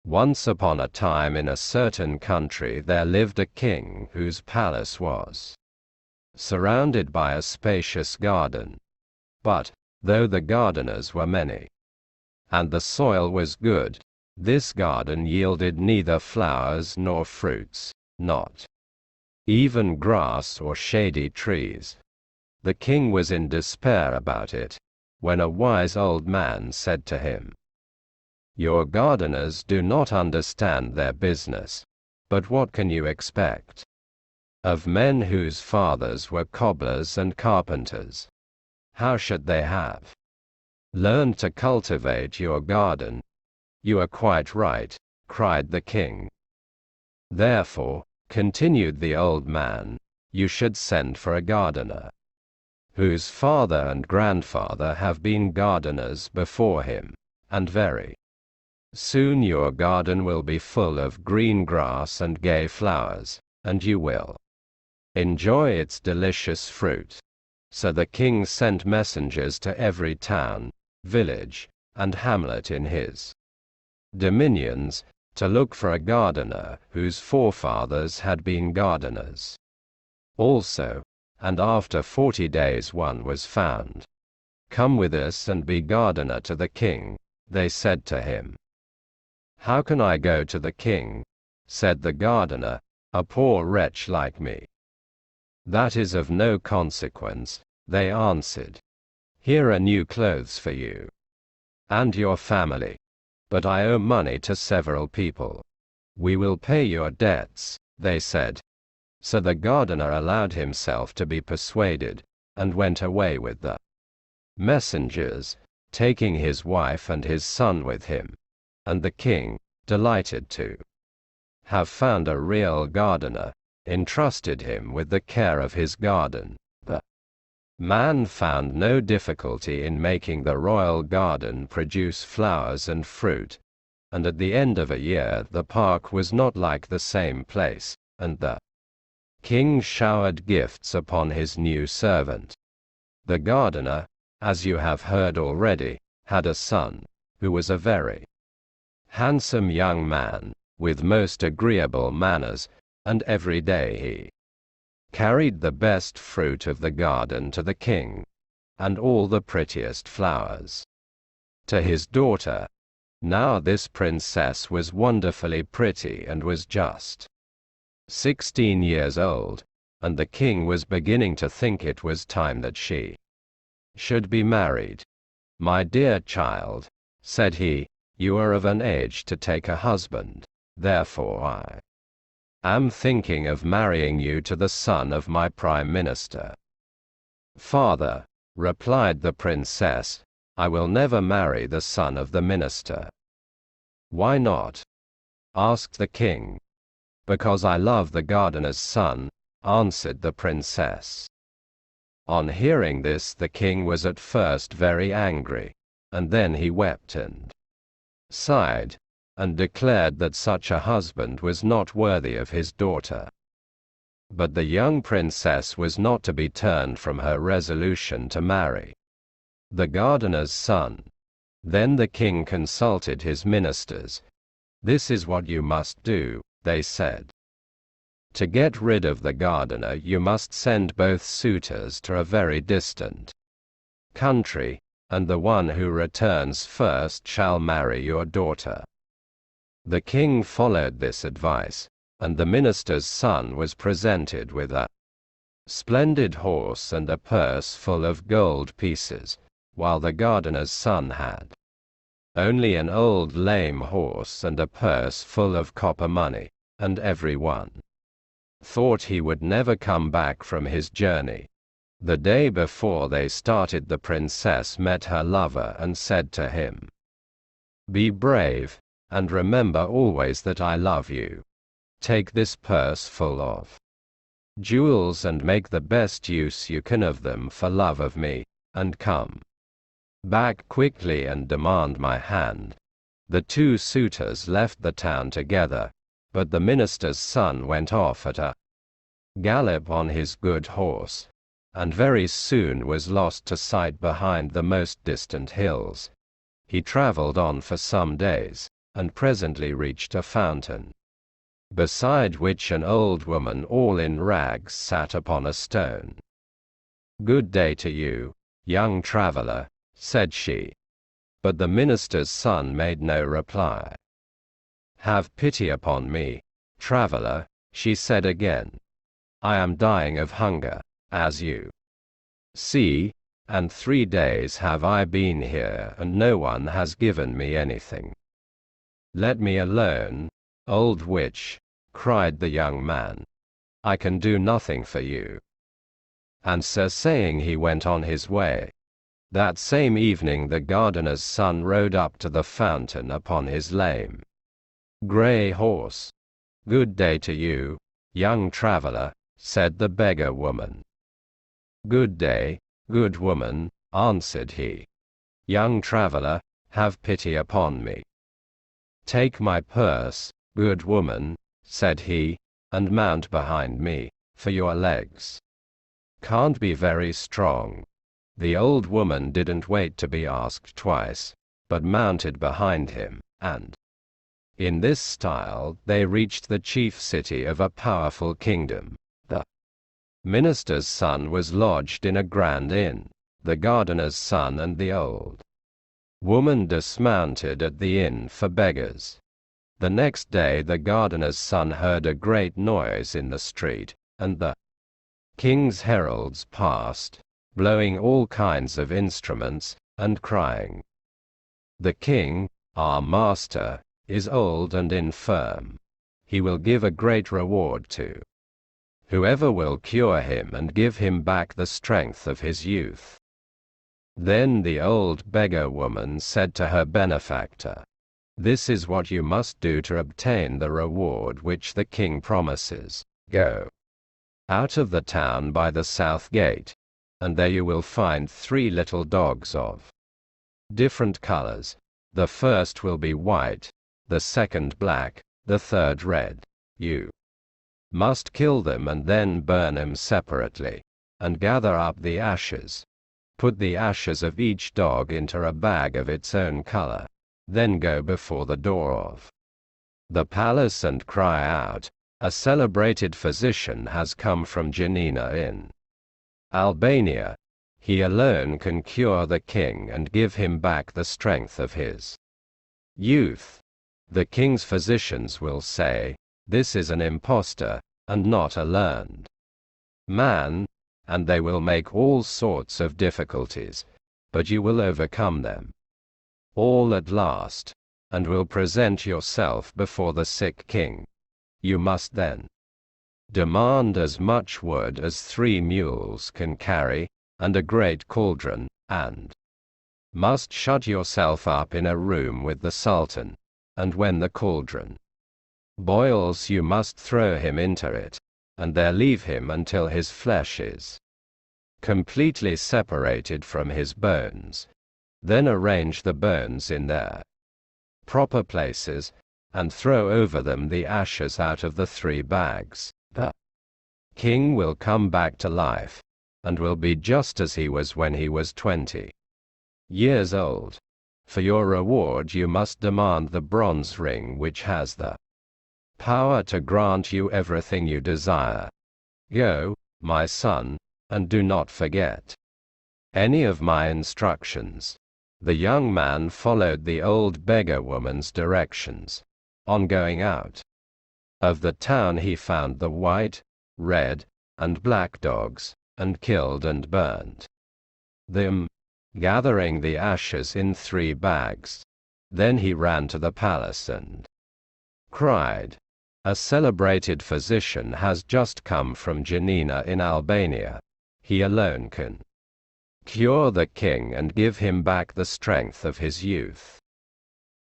Once upon a time in a certain country there lived a king whose palace was surrounded by a spacious garden. But, though the gardeners were many, and the soil was good, this garden yielded neither flowers nor fruits, not even grass or shady trees. The king was in despair about it, when a wise old man said to him, "Your gardeners do not understand their business, but what can you expect of men whose fathers were cobblers and carpenters? How should they have learned to cultivate your garden?" "You are quite right," cried the king. "Therefore," continued the old man, "you should send for a gardener whose father and grandfather have been gardeners before him, and very soon your garden will be full of green grass and gay flowers, and you will enjoy its delicious fruit." So the king sent messengers to every town, village, and hamlet in his dominions, to look for a gardener whose forefathers had been gardeners also, and after 40 days one was found. "Come with us and be gardener to the king," they said to him. "How can I go to the king?" said the gardener, "a poor wretch like me?" "That is of no consequence," they answered. "Here are new clothes for you and your family. But I owe money to several people." "We will pay your debts," they said. So the gardener allowed himself to be persuaded, and went away with the messengers, taking his wife and his son with him. And the king, delighted to have found a real gardener, entrusted him with the care of his garden. The man found no difficulty in making the royal garden produce flowers and fruit, and at the end of a year the park was not like the same place, and the king showered gifts upon his new servant. The gardener, as you have heard already, had a son, who was a very handsome young man, with most agreeable manners, and every day he carried the best fruit of the garden to the king, and all the prettiest flowers to his daughter. Now this princess was wonderfully pretty and was just 16 years old, and the king was beginning to think it was time that she should be married. "My dear child," said he, "you are of an age to take a husband, therefore I am thinking of marrying you to the son of my prime minister." "Father," replied the princess, "I will never marry the son of the minister." "Why not?" asked the king. "Because I love the gardener's son," answered the princess. On hearing this the king was at first very angry, and then he wept and sighed, and declared that such a husband was not worthy of his daughter. But the young princess was not to be turned from her resolution to marry the gardener's son. Then the king consulted his ministers. "This is what you must do," they said. "To get rid of the gardener you must send both suitors to a very distant country, and the one who returns first shall marry your daughter." The king followed this advice, and the minister's son was presented with a splendid horse and a purse full of gold pieces, while the gardener's son had only an old lame horse and a purse full of copper money, and every one thought he would never come back from his journey. The day before they started the princess met her lover and said to him, "Be brave, and remember always that I love you. Take this purse full of jewels and make the best use you can of them for love of me, and come back quickly and demand my hand." The two suitors left the town together, but the minister's son went off at a gallop on his good horse, and very soon was lost to sight behind the most distant hills. He traveled on for some days, and presently reached a fountain, beside which an old woman all in rags sat upon a stone. "Good day to you, young traveler," said she. But the minister's son made no reply. "Have pity upon me, traveler," she said again. "I am dying of hunger, as you see, and 3 days have I been here and no one has given me anything." "Let me alone, old witch," cried the young man. "I can do nothing for you." And so saying he went on his way. That same evening the gardener's son rode up to the fountain upon his lame grey horse. "Good day to you, young traveler," said the beggar woman. "Good day, good woman," answered he. "Young traveler, have pity upon me." "Take my purse, good woman," said he, "and mount behind me, for your legs can't be very strong." The old woman didn't wait to be asked twice, but mounted behind him, and in this style they reached the chief city of a powerful kingdom. The minister's son was lodged in a grand inn. The gardener's son and the old woman dismounted at the inn for beggars. The next day the gardener's son heard a great noise in the street, and the king's heralds passed, blowing all kinds of instruments, and crying, "The king, our master, is old and infirm. He will give a great reward to whoever will cure him and give him back the strength of his youth." Then the old beggar woman said to her benefactor, "This is what you must do to obtain the reward which the king promises. Go out of the town by the south gate, and there you will find 3 little dogs of different colors. The first will be white, the second black, the third red. You must kill them and then burn them separately, and gather up the ashes. Put the ashes of each dog into a bag of its own color. Then go before the door of the palace and cry out, 'A celebrated physician has come from Janina in Albania. He alone can cure the king and give him back the strength of his youth.' The king's physicians will say, 'This is an impostor, and not a learned man,' and they will make all sorts of difficulties, but you will overcome them all at last, and will present yourself before the sick king. You must then demand as much wood as 3 mules can carry, and a great cauldron, and must shut yourself up in a room with the sultan, and when the cauldron boils you must throw him into it, and there leave him until his flesh is completely separated from his bones. Then arrange the bones in their proper places, and throw over them the ashes out of the 3 bags. The king will come back to life, and will be just as he was when he was 20 years old. For your reward you must demand the bronze ring which has the power to grant you everything you desire. Go, my son, and do not forget any of my instructions." The young man followed the old beggar woman's directions. On going out of the town he found the white, red, and black dogs, and killed and burned them, gathering the ashes in 3 bags. Then he ran to the palace and cried, "A celebrated physician has just come from Janina in Albania. He alone can cure the king and give him back the strength of his youth."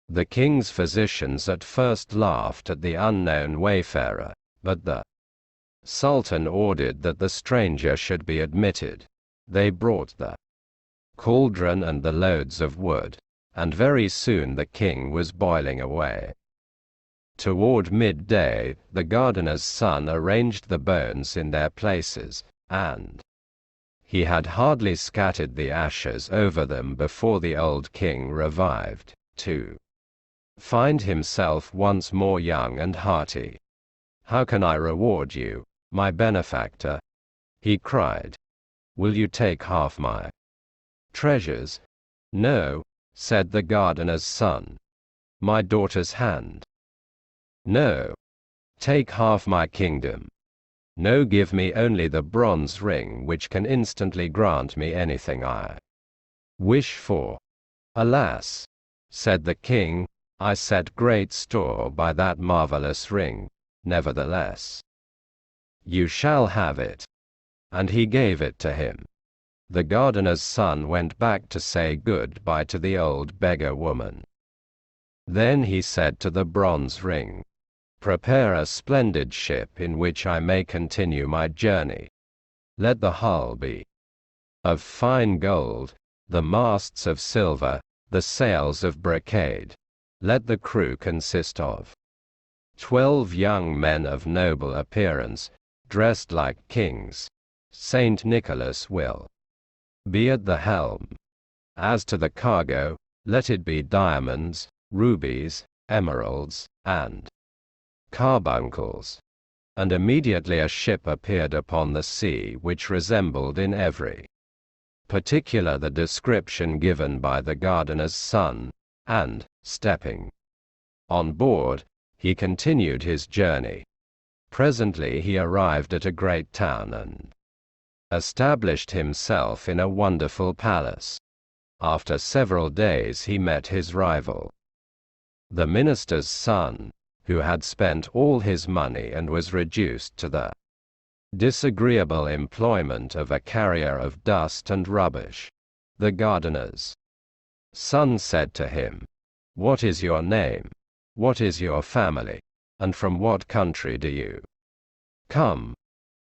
The king's physicians at first laughed at the unknown wayfarer, but the sultan ordered that the stranger should be admitted. They brought the cauldron and the loads of wood, and very soon the king was boiling away. Toward midday, the gardener's son arranged the bones in their places, and he had hardly scattered the ashes over them before the old king revived, too. find himself once more young and hearty. "How can I reward you, my benefactor?" he cried. "Will you take half my treasures?" "No," said the gardener's son. "My daughter's hand?" "No." "Take half my kingdom." "No, give me only the bronze ring which can instantly grant me anything I wish for." "Alas," said the king, "I set great store by that marvelous ring, nevertheless you shall have it." And he gave it to him. The gardener's son went back to say good-bye to the old beggar woman. Then he said to the bronze ring, "Prepare a splendid ship in which I may continue my journey. Let the hull be of fine gold, the masts of silver, the sails of brocade. Let the crew consist of 12 young men of noble appearance, dressed like kings. Saint Nicholas will be at the helm. As to the cargo, let it be diamonds, rubies, emeralds, and carbuncles." And immediately a ship appeared upon the sea which resembled in every particular the description given by the gardener's son, and, stepping on board, he continued his journey. Presently he arrived at a great town and established himself in a wonderful palace. After several days he met his rival, the minister's son, who had spent all his money and was reduced to the disagreeable employment of a carrier of dust and rubbish. The gardener's son said to him, "What is your name? What is your family? And from what country do you come?"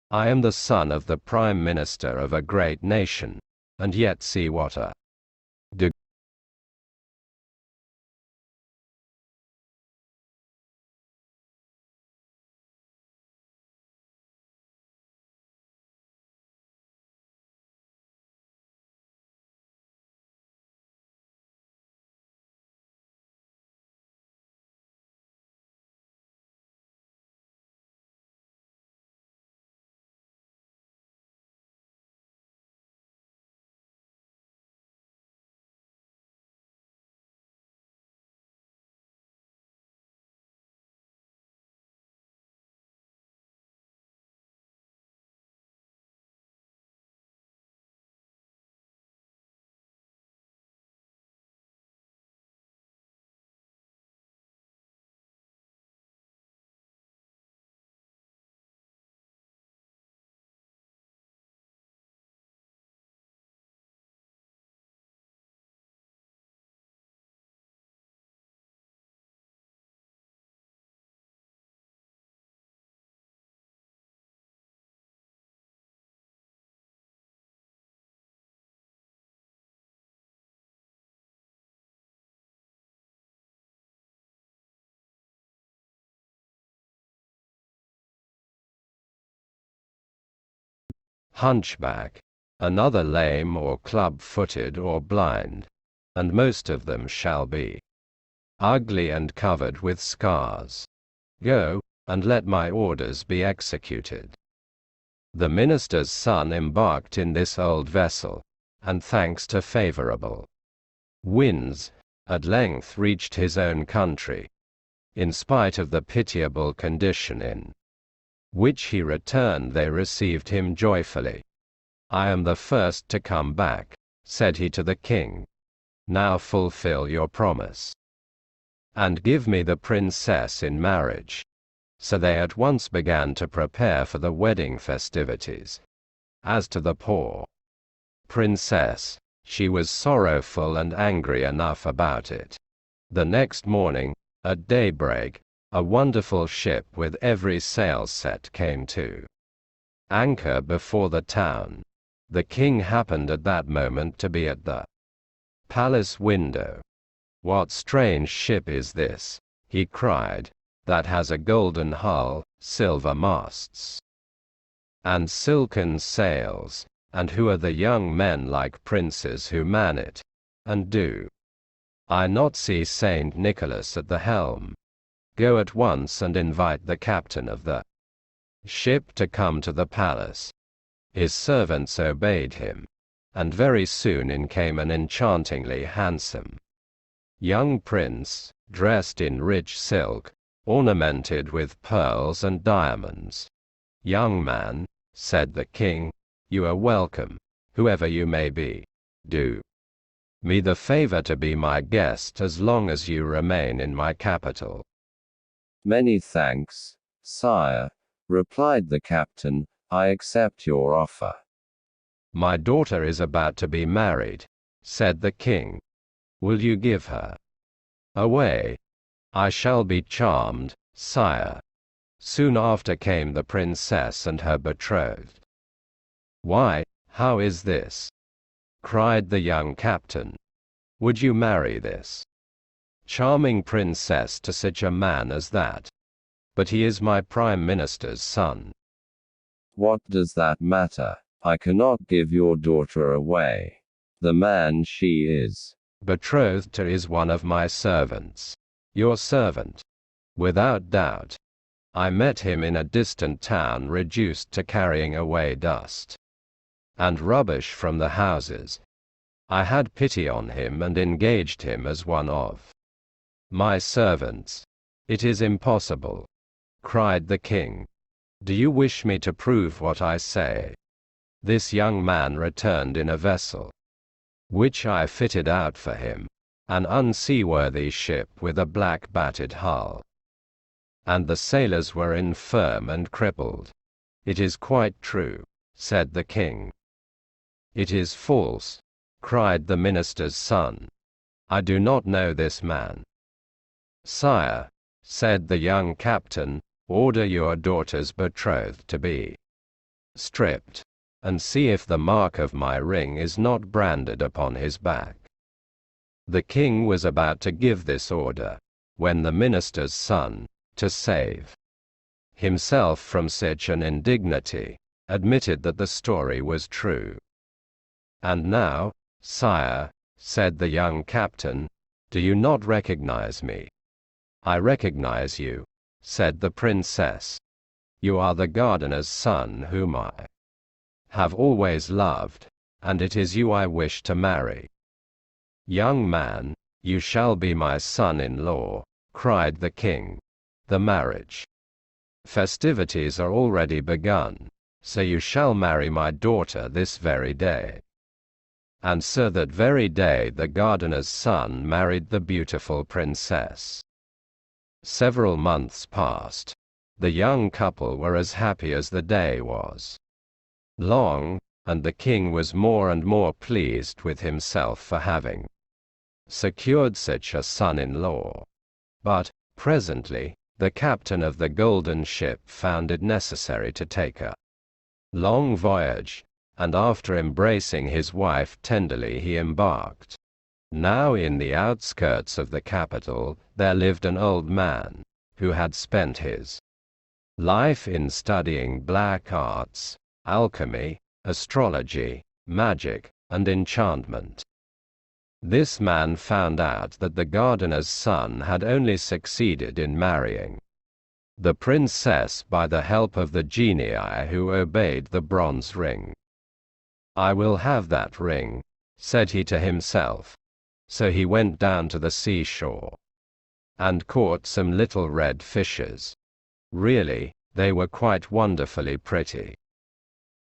"I am the son of the prime minister of a great nation, and yet see what a hunchback, another lame or club-footed or blind, and most of them shall be ugly and covered with scars. Go, and let my orders be executed." The minister's son embarked in this old vessel, and thanks to favorable winds, at length reached his own country. In spite of the pitiable condition in which he returned, they received him joyfully. "I am the first to come back," said he to the king. "Now fulfill your promise, and give me the princess in marriage." So they at once began to prepare for the wedding festivities. As to the poor princess, she was sorrowful and angry enough about it. The next morning, at daybreak, a wonderful ship with every sail set came to anchor before the town. The king happened at that moment to be at the palace window. "What strange ship is this," he cried, "that has a golden hull, silver masts, and silken sails, and who are the young men like princes who man it, and do I not see Saint Nicholas at the helm. Go at once and invite the captain of the ship to come to the palace." His servants obeyed him, and very soon in came an enchantingly handsome young prince, dressed in rich silk, ornamented with pearls and diamonds. "Young man," said the king, "you are welcome, whoever you may be. Do me the favor to be my guest as long as you remain in my capital." "Many thanks, sire," replied the captain, "I accept your offer." "My daughter is about to be married," said the king. "Will you give her away?" "I shall be charmed, sire." Soon after came the princess and her betrothed. "Why, how is this?" cried the young captain. "Would you marry this charming princess to such a man as that? But he is my prime minister's son." "What does that matter? I cannot give your daughter away. The man she is betrothed to is one of my servants. Your servant. Without doubt. I met him in a distant town reduced to carrying away dust and rubbish from the houses. I had pity on him and engaged him as one of my servants." "It is impossible," cried the king. "Do you wish me to prove what I say?" "This young man returned in a vessel which I fitted out for him, an unseaworthy ship with a black battered hull. And the sailors were infirm and crippled." "It is quite true," said the king. "It is false," cried the minister's son. "I do not know this man." "Sire," said the young captain, "order your daughter's betrothed to be stripped, and see if the mark of my ring is not branded upon his back." The king was about to give this order, when the minister's son, to save himself from such an indignity, admitted that the story was true. "And now, sire," said the young captain, "do you not recognize me?" "I recognize you," said the princess. "You are the gardener's son whom I have always loved, and it is you I wish to marry." "Young man, you shall be my son-in-law," cried the king. "The marriage festivities are already begun, so you shall marry my daughter this very day." And so that very day the gardener's son married the beautiful princess. Several months passed. The young couple were as happy as the day was long, and the king was more and more pleased with himself for having secured such a son-in-law. But, presently, the captain of the golden ship found it necessary to take a long voyage, and after embracing his wife tenderly he embarked. Now in the outskirts of the capital there lived an old man, who had spent his life in studying black arts, alchemy, astrology, magic, and enchantment. This man found out that the gardener's son had only succeeded in marrying the princess by the help of the genii who obeyed the bronze ring. "I will have that ring," said he to himself. So he went down to the seashore and caught some little red fishes. Really, they were quite wonderfully pretty.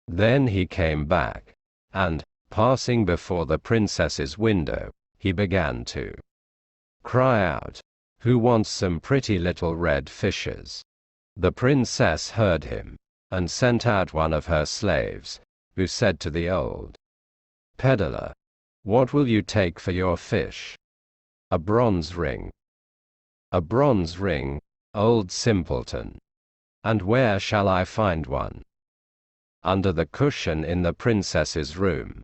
Then he came back, and, passing before the princess's window, he began to cry out, "Who wants some pretty little red fishes?" The princess heard him, and sent out one of her slaves, who said to the old peddler, "What will you take for your fish?" "A bronze ring." "A bronze ring, old simpleton. And where shall I find one?" "Under the cushion in the princess's room."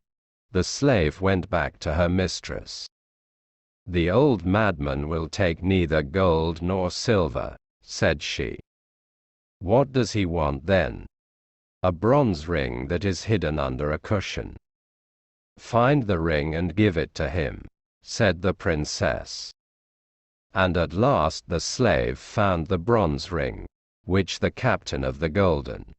The slave went back to her mistress. "The old madman will take neither gold nor silver," said she. "What does he want then?" "A bronze ring that is hidden under a cushion." "Find the ring and give it to him." said the princess. And at last the slave found the bronze ring, which the captain of the golden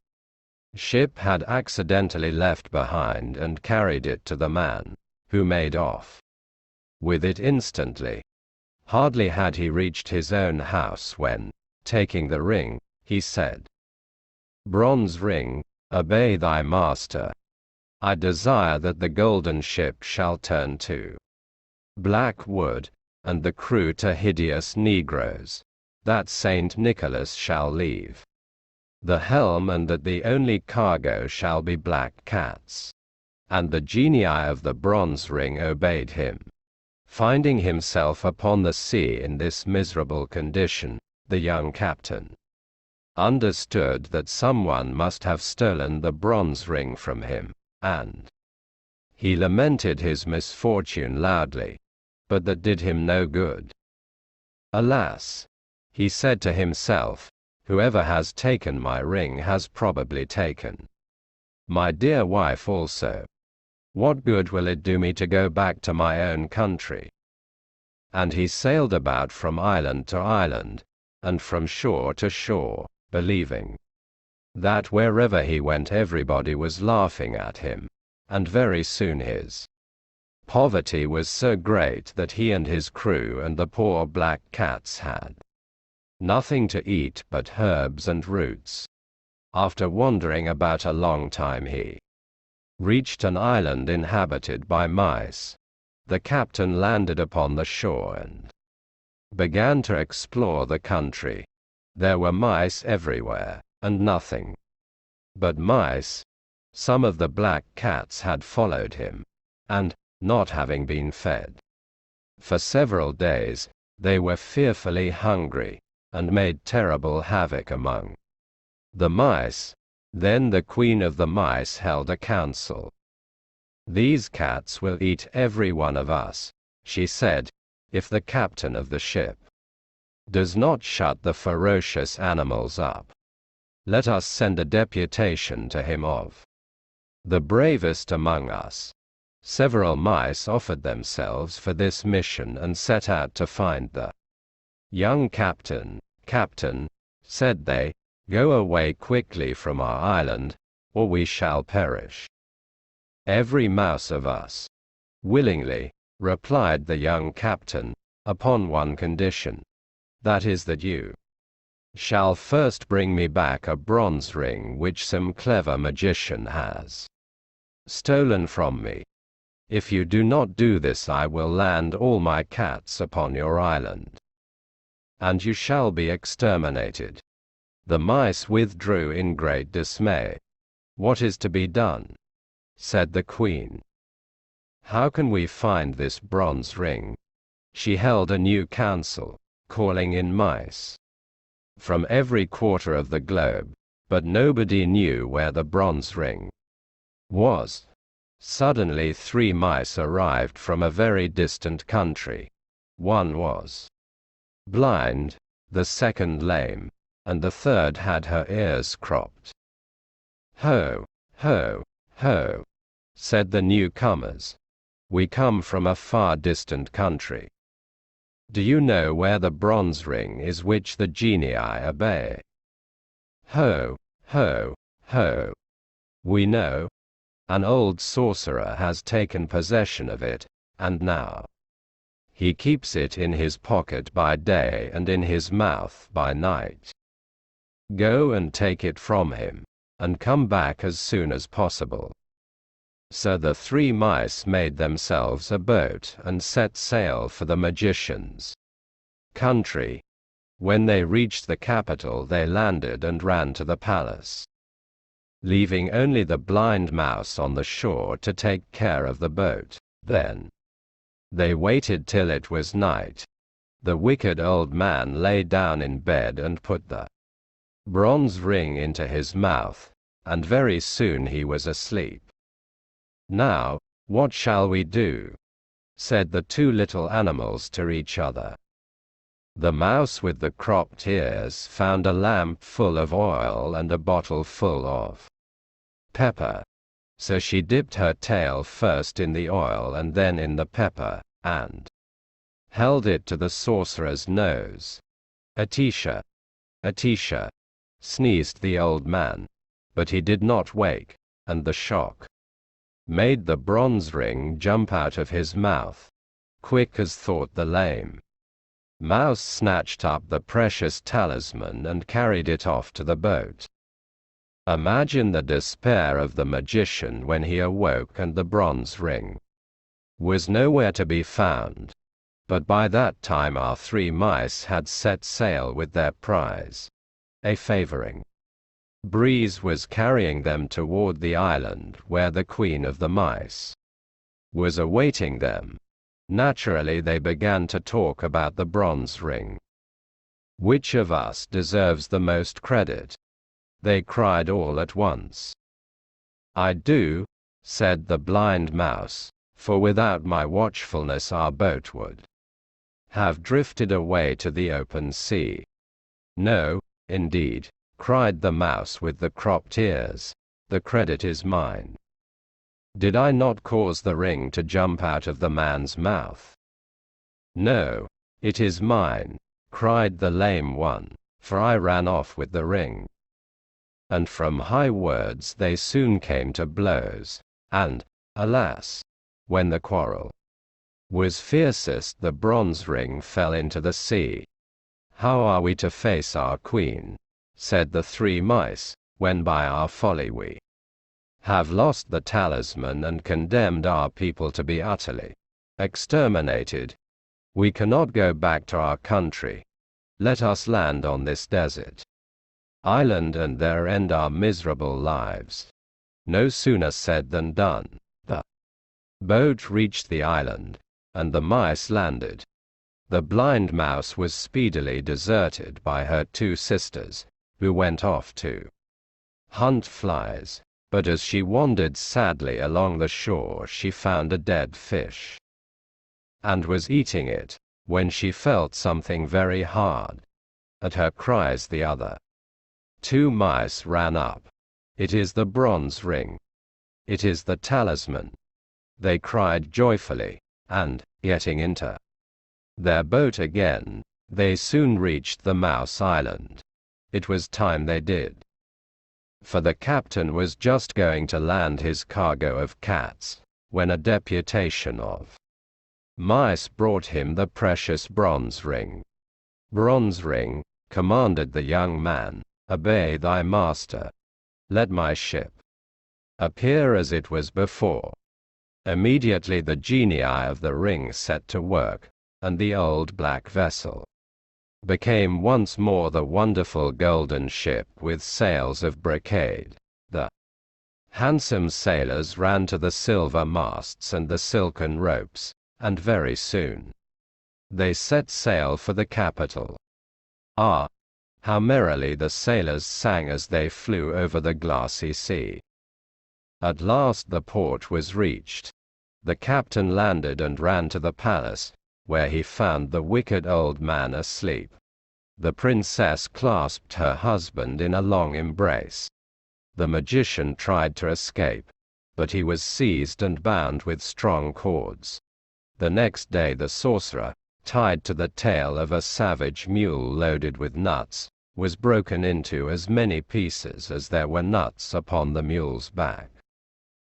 ship had accidentally left behind, and carried it to the man, who made off with it instantly. Hardly had he reached his own house when, taking the ring, he said, "Bronze ring, obey thy master. I desire that the golden ship shall turn to black wood, and the crew to hideous negroes, that Saint Nicholas shall leave the helm, and that the only cargo shall be black cats." And the genii of the bronze ring obeyed him. Finding himself upon the sea in this miserable condition, the young captain understood that someone must have stolen the bronze ring from him, and he lamented his misfortune loudly, but that did him no good. "Alas," he said to himself, "whoever has taken my ring has probably taken my dear wife also. What good will it do me to go back to my own country?" And he sailed about from island to island, and from shore to shore, believing that wherever he went everybody was laughing at him, and very soon his poverty was so great that he and his crew and the poor black cats had nothing to eat but herbs and roots. After wandering about a long time he reached an island inhabited by mice. The captain landed upon the shore and began to explore the country. There were mice everywhere, and nothing but mice. Some of the black cats had followed him, and, not having been fed for several days, they were fearfully hungry, and made terrible havoc among the mice. Then the queen of the mice held a council. "These cats will eat every one of us," she said, "if the captain of the ship does not shut the ferocious animals up. Let us send a deputation to him of the bravest among us." Several mice offered themselves for this mission and set out to find the young captain. "Captain," said they, "go away quickly from our island, or we shall perish, every mouse of us." "Willingly," replied the young captain, "upon one condition. That is that you shall first bring me back a bronze ring which some clever magician has stolen from me. If you do not do this, I will land all my cats upon your island, and you shall be exterminated." The mice withdrew in great dismay. "What is to be done?" said the queen. "How can we find this bronze ring?" She held a new council, calling in mice from every quarter of the globe, but nobody knew where the bronze ring was. Suddenly 3 mice arrived from a very distant country. One was blind, the second lame, and the third had her ears cropped. "Ho, ho, ho," said the newcomers. "We come from a far distant country. Do you know where the bronze ring is which the genii obey?" "Ho, ho, ho. We know. An old sorcerer has taken possession of it, and now he keeps it in his pocket by day and in his mouth by night. Go and take it from him, and come back as soon as possible." So the 3 mice made themselves a boat and set sail for the magician's country. When they reached the capital, they landed and ran to the palace, leaving only the blind mouse on the shore to take care of the boat. Then they waited till it was night. The wicked old man lay down in bed and put the bronze ring into his mouth, and very soon he was asleep. "Now, what shall we do?" said the 2 little animals to each other. The mouse with the cropped ears found a lamp full of oil and a bottle full of pepper. So she dipped her tail first in the oil and then in the pepper, and held it to the sorcerer's nose. "Atisha, Atisha," sneezed the old man, but he did not wake, and the shock made the bronze ring jump out of his mouth, quick as thought the lame mouse snatched up the precious talisman and carried it off to the boat. Imagine the despair of the magician when he awoke and the bronze ring was nowhere to be found. But by that time our three mice had set sail with their prize. A favoring breeze was carrying them toward the island where the queen of the mice was awaiting them. Naturally, they began to talk about the bronze ring. "Which of us deserves the most credit?" they cried all at once. "I do," said the blind mouse, "for without my watchfulness our boat would have drifted away to the open sea." "No, indeed," cried the mouse with the cropped ears, "the credit is mine. Did I not cause the ring to jump out of the man's mouth?" "No, it is mine," cried the lame one, "for I ran off with the ring." And from high words they soon came to blows, and, alas, when the quarrel was fiercest, the bronze ring fell into the sea. "How are we to face our queen," said the three mice, "when by our folly we have lost the talisman and condemned our people to be utterly exterminated? We cannot go back to our country. Let us land on this desert island and there end our miserable lives." No sooner said than done. The boat reached the island, and the mice landed. The blind mouse was speedily deserted by her two sisters, who went off to hunt flies. But as she wandered sadly along the shore, she found a dead fish, and was eating it, when she felt something very hard. At her cries the other two mice ran up. "It is the bronze ring. It is the talisman," they cried joyfully, and, getting into their boat again, they soon reached the Mouse Island. It was time they did, for the captain was just going to land his cargo of cats, when a deputation of mice brought him the precious bronze ring. "Bronze ring," commanded the young man, "obey thy master. Let my ship appear as it was before." Immediately the genii of the ring set to work, and the old black vessel became once more the wonderful golden ship with sails of brocade. The handsome sailors ran to the silver masts and the silken ropes, and very soon they set sail for the capital. Ah, how merrily the sailors sang as they flew over the glassy sea. At last the port was reached. The captain landed and ran to the palace, where he found the wicked old man asleep. The princess clasped her husband in a long embrace. The magician tried to escape, but he was seized and bound with strong cords. The next day the sorcerer, tied to the tail of a savage mule loaded with nuts, was broken into as many pieces as there were nuts upon the mule's back.